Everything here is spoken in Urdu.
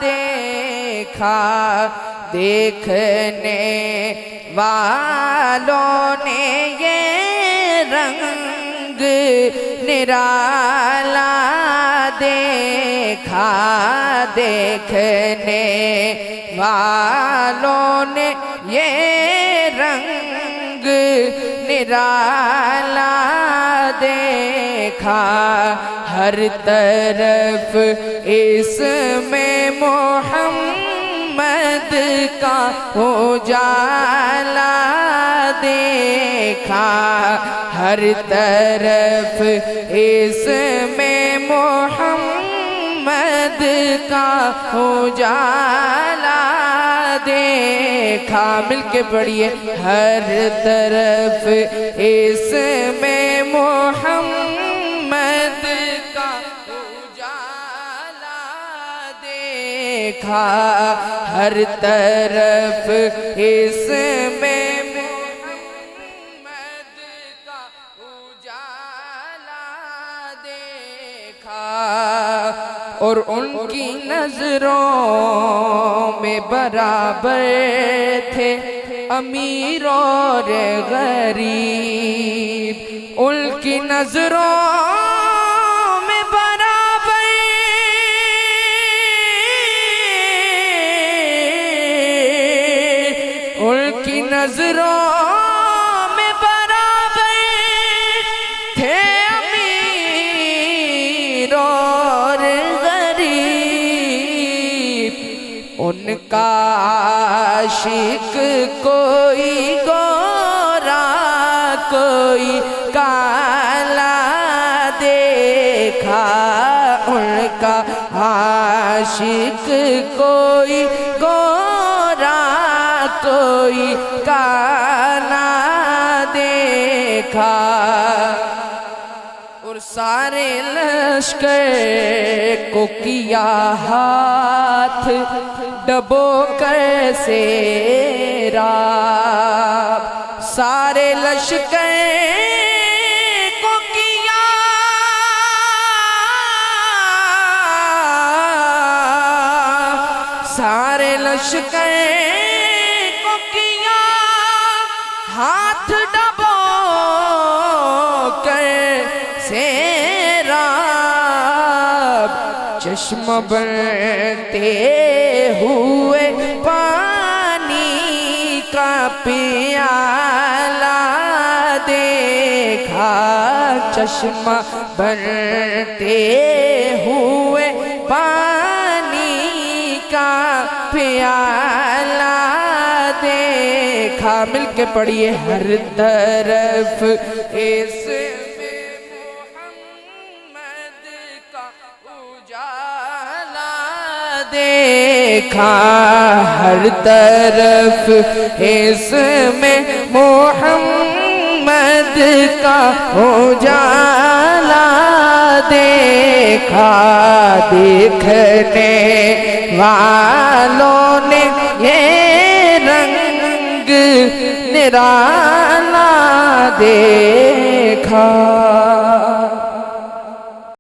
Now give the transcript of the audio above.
دیکھا دیکھنے والوں نے یہ رنگ نرالا دیکھا دیکھنے والوں نے یہ رنگ نرالا دیکھا ہر طرف اس میں محمد کا اجالا دیکھا ہر طرف اس میں محمد کا اجالا دیکھا مل کے پڑھیے ہر طرف اس میں محمد کا اجالا دیکھا ہر طرف اس میں محمد کا اجالا دیکھا اور ان کی نظروں میں برابر تھے امیر اور غریب ان کی نظروں میں برابر ان کی نظروں میں برابر تھے امیر اور ان کا عاشق کوئی گورا کوئی کالا دیکھا ان کا عاشق کوئی گورا کوئی کالا دیکھا اور سارے لشکر کو کیا ہاتھ ڈبو کر سیراب سارے لشکر کو کیا سارے لشکر کو کیا ہاتھ ڈبو کر سیراب چشم بنتے ہوئے پانی کا پیالہ دیکھا چشمہ بنتے ہوئے پانی کا پیالہ دیکھا مل کے پڑھیے ہر طرف اس دیکھا ہر طرف اس میں محمد کا اجالا دیکھا دیکھنے والوں نے یہ رنگ نرالا دیکھا